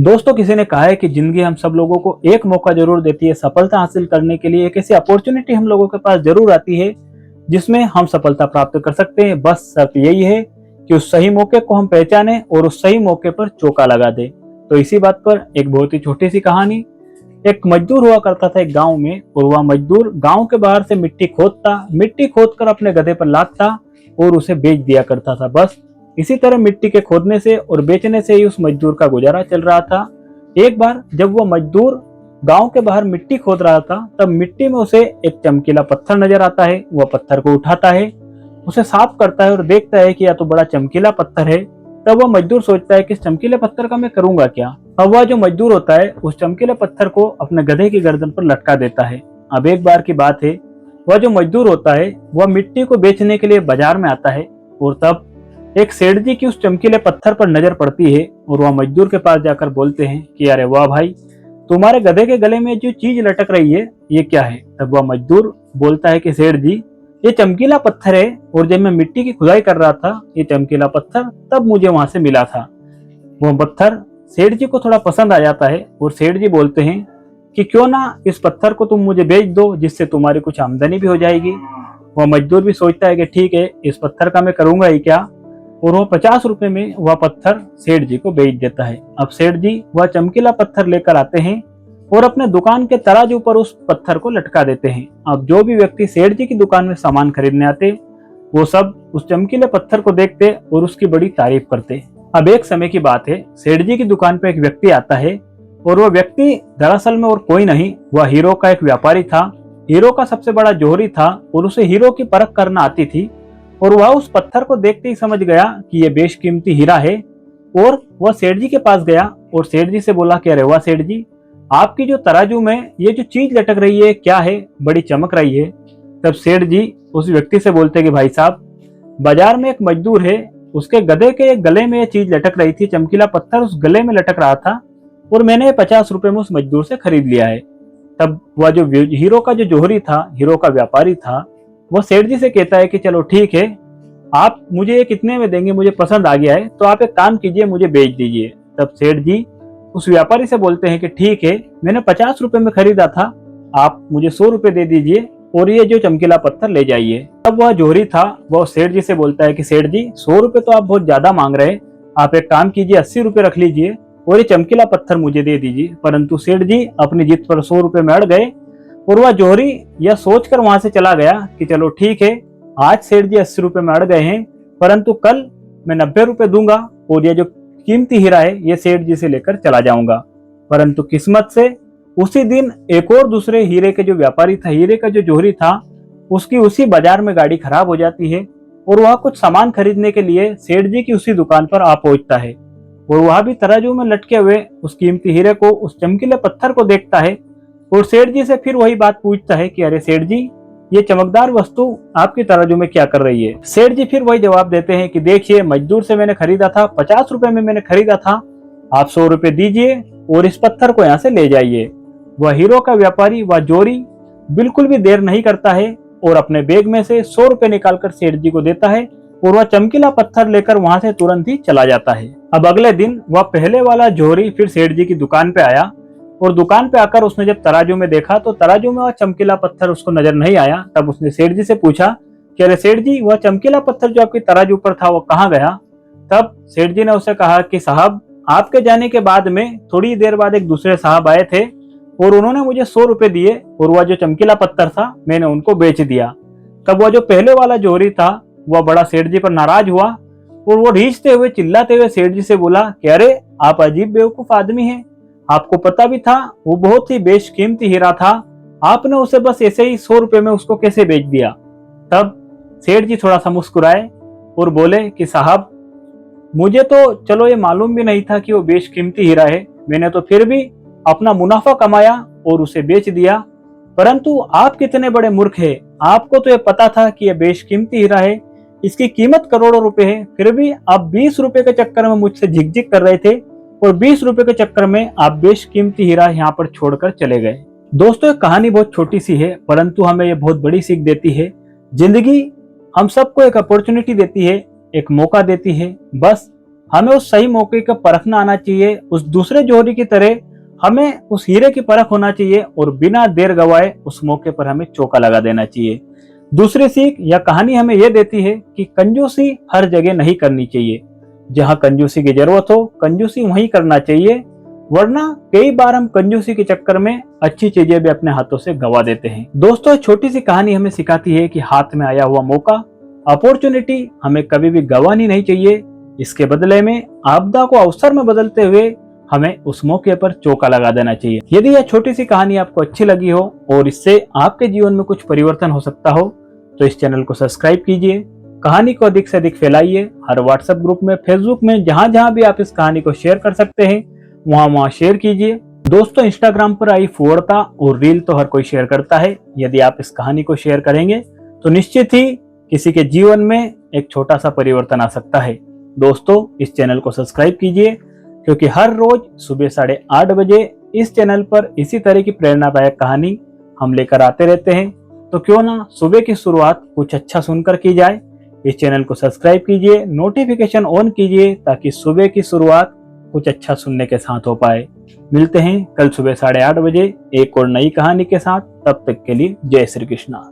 दोस्तों, किसी ने कहा है कि जिंदगी हम सब लोगों को एक मौका जरूर देती है सफलता हासिल करने के लिए। एक ऐसी अपॉर्चुनिटी हम लोगों के पास जरूर आती है जिसमें हम सफलता प्राप्त कर सकते हैं। बस शर्त यही है कि उस सही मौके को हम पहचाने और उस सही मौके पर चौका लगा दे। तो इसी बात पर एक बहुत ही छोटी सी कहानी। एक मजदूर हुआ करता था एक गांव में, और वह मजदूर गांव के बाहर से मिट्टी खोद कर अपने गधे पर लादता और उसे बेच दिया करता था। बस इसी तरह मिट्टी के खोदने से और बेचने से ही उस मजदूर का गुजारा चल रहा था। एक बार जब वह मजदूर गांव के बाहर मिट्टी खोद रहा था, तब मिट्टी में उसे एक चमकीला पत्थर नजर आता है। वह पत्थर को उठाता है, उसे साफ करता है और देखता है कि यह तो बड़ा चमकीला पत्थर है। तब वह मजदूर सोचता है कि इस चमकीले पत्थर का मैं करूंगा क्या। अब वह जो मजदूर होता है उस चमकीले पत्थर को अपने गधे की गर्दन पर लटका देता है। अब एक बार की बात है, वह जो मजदूर होता है वह मिट्टी को बेचने के लिए बाजार में आता है, और तब एक सेठ जी की उस चमकीले पत्थर पर नजर पड़ती है और वह मजदूर के पास जाकर बोलते हैं कि अरे वाह भाई, तुम्हारे गधे के गले में जो चीज लटक रही है ये क्या है। तब वह मजदूर बोलता है कि सेठ जी, ये चमकीला पत्थर है, और जब मैं मिट्टी की खुदाई कर रहा था ये चमकीला पत्थर तब मुझे वहां से मिला था। वह पत्थर सेठ जी को थोड़ा पसंद आ जाता है और सेठ जी बोलते हैं कि क्यों ना इस पत्थर को तुम मुझे बेच दो, जिससे तुम्हारी कुछ आमदनी भी हो जाएगी। वह मजदूर भी सोचता है कि ठीक है, इस पत्थर का मैं करूंगा ही क्या, और वह 50 रुपए में वह पत्थर सेठ जी को बेच देता है। अब सेठ जी वह चमकीला पत्थर लेकर आते हैं और अपने दुकान के तराजू पर उस पत्थर को लटका देते हैं। अब जो भी व्यक्ति सेठ जी की दुकान में सामान खरीदने आते, वो सब उस चमकीले पत्थर को देखते और उसकी बड़ी तारीफ करते। अब एक समय की बात है, सेठ जी की दुकान पर एक व्यक्ति आता है, और वह व्यक्ति दरअसल में और कोई नहीं, वह हीरो का एक व्यापारी था। हीरो का सबसे बड़ा जोहरी था और उसे हीरो की परख करना आती थी, और वह उस पत्थर को देखते ही समझ गया कि यह बेशकीमती हीरा है। और वह सेठ जी के पास गया और सेठ जी से बोला कि अरे वाह सेठ जी, आपकी जो तराजू में ये जो चीज लटक रही है क्या है, बड़ी चमक रही है। तब सेठ जी उस व्यक्ति से बोलते कि भाई साहब, बाजार में एक मजदूर है, उसके गधे के गले में ये चीज लटक रही थी, चमकीला पत्थर उस गले में लटक रहा था, और मैंने 50 रुपए में उस मजदूर से खरीद लिया है। तब वह जो हीरो का जो जोहरी था, हीरो का व्यापारी था, वो सेठ जी से कहता है कि चलो ठीक है, आप मुझे ये कितने में देंगे, मुझे पसंद आ गया है, तो आप एक काम कीजिए, मुझे बेच दीजिए। तब सेठ जी उस व्यापारी से बोलते हैं कि ठीक है, मैंने 50 रुपए में खरीदा था, आप मुझे 100 रुपए दे दीजिए और ये जो चमकीला पत्थर ले जाइए। तब वह जोहरी था, वह सेठ जी से बोलता है कि सेठ जी, 100 रुपए तो आप बहुत ज्यादा मांग रहे हैं, आप एक काम कीजिए, 80 रुपए रख लीजिए और ये चमकीला पत्थर मुझे दे दीजिए। परंतु सेठ जी अपनी जिद पर 100 रुपए में अड़ गए, और वह जोहरी यह सोचकर वहां से चला गया कि चलो ठीक है, आज सेठ जी 80 रुपए में अड़ गए हैं, परंतु कल मैं 90 रुपए दूंगा और ये जो कीमती हीरा है ये सेठ जी से लेकर चला जाऊंगा। परंतु किस्मत से उसी दिन एक और दूसरे हीरे के जो व्यापारी था, हीरे का जो जोहरी था, उसकी उसी बाजार में गाड़ी खराब हो जाती है, और वह कुछ सामान खरीदने के लिए सेठ जी की उसी दुकान पर आ पहुंचता है, और वह भी तराजू में लटके हुए उस कीमती हीरे को, उस चमकीले पत्थर को देखता है, और सेठ जी से फिर वही बात पूछता है कि अरे सेठ जी, ये चमकदार वस्तु आपकी तराजू में क्या कर रही है। सेठ जी फिर वही जवाब देते हैं कि देखिए, मजदूर से मैंने खरीदा था, 50 रुपए में मैंने खरीदा था, आप 100 रुपए दीजिए और इस पत्थर को यहाँ से ले जाइए। वह हीरो का व्यापारी, वह जोरी बिल्कुल भी देर नहीं करता है और अपने बैग में से 100 रुपए निकालकर सेठ जी को देता है, और वह चमकीला पत्थर लेकर वहां से तुरंत ही चला जाता है। अब अगले दिन वह पहले वाला जोहरी फिर सेठ जी की दुकान पे आया, और दुकान पे आकर उसने जब तराजू में देखा तो तराजू में वह चमकीला पत्थर उसको नजर नहीं आया। तब उसने सेठ जी से पूछा कि अरे सेठ जी, वह चमकीला पत्थर जो आपकी तराजू पर था वो कहाँ गया। तब सेठ जी ने उसे कहा कि साहब, आपके जाने के बाद में थोड़ी देर बाद एक दूसरे साहब आए थे और उन्होंने मुझे 100 रुपए दिए, और वह जो चमकीला पत्थर था मैंने उनको बेच दिया। तब वह जो पहले वाला जोहरी था वह बड़ा सेठ जी पर नाराज हुआ, और वो रीझते हुए चिल्लाते हुए सेठ जी से बोला कि अरे आप अजीब बेवकूफ आदमी हैं, आपको पता भी था वो बहुत ही बेशकीमती हीरा था, आपने उसे बस ऐसे ही 100 रुपए में उसको कैसे बेच दिया। तब सेठ जी थोड़ा सा मुस्कुराए और बोले कि साहब, मुझे तो चलो ये मालूम भी नहीं था कि वो बेशकीमती हीरा है, मैंने तो फिर भी अपना मुनाफा कमाया और उसे बेच दिया, परंतु आप कितने बड़े मूर्ख है, आपको तो ये पता था कि यह बेशकीमती हीरा है, इसकी कीमत करोड़ों रुपए है, फिर भी आप 20 रुपए के चक्कर में मुझसे झिकझिक कर रहे थे, और 20 रुपए के चक्कर में आप बेशकीमती हीरा यहाँ पर छोड़कर चले गए। दोस्तों, ये कहानी बहुत छोटी सी है, परंतु हमें ये बहुत बड़ी सीख देती है। जिंदगी हम सबको एक अपॉर्चुनिटी देती है, एक मौका देती है, बस हमें उस सही मौके का परखना आना चाहिए। उस दूसरे जोहरी की तरह हमें उस हीरे की परख होना चाहिए और बिना देर गवाए उस मौके पर हमें चौका लगा देना चाहिए। दूसरी सीख या कहानी हमें यह देती है कि कंजूसी हर जगह नहीं करनी चाहिए। जहां कंजूसी की जरूरत हो कंजूसी वहीं करना चाहिए, वरना कई बार हम कंजूसी के चक्कर में अच्छी चीजें भी अपने हाथों से गवा देते हैं। दोस्तों, छोटी सी कहानी हमें सिखाती है कि हाथ में आया हुआ मौका, अपॉर्चुनिटी हमें कभी भी गंवानी नहीं चाहिए। इसके बदले में आपदा को अवसर में बदलते हुए हमें उस मौके पर चौका लगा देना चाहिए। यदि यह छोटी सी कहानी आपको अच्छी लगी हो और इससे आपके जीवन में कुछ परिवर्तन हो सकता हो तो इस चैनल को सब्सक्राइब कीजिए। कहानी को अधिक से अधिक फैलाइए। हर व्हाट्सएप ग्रुप में, फेसबुक में, जहां जहां भी आप इस कहानी को शेयर कर सकते हैं वहां शेयर कीजिए। दोस्तों, इंस्टाग्राम पर आई फुहड़ता और रील तो हर कोई शेयर करता है। यदि आप इस कहानी को शेयर करेंगे तो निश्चित ही किसी के जीवन में एक छोटा सा परिवर्तन आ सकता है। दोस्तों, इस चैनल को सब्सक्राइब कीजिए क्योंकि हर रोज सुबह 8:30 बजे इस चैनल पर इसी तरह की प्रेरणादायक कहानी हम लेकर आते रहते हैं। तो क्यों ना सुबह की शुरुआत कुछ अच्छा सुनकर की जाए। इस चैनल को सब्सक्राइब कीजिए, नोटिफिकेशन ऑन कीजिए ताकि सुबह की शुरुआत कुछ अच्छा सुनने के साथ हो पाए। मिलते हैं कल सुबह 8:30 बजे एक और नई कहानी के साथ। तब तक के लिए जय श्री कृष्णा।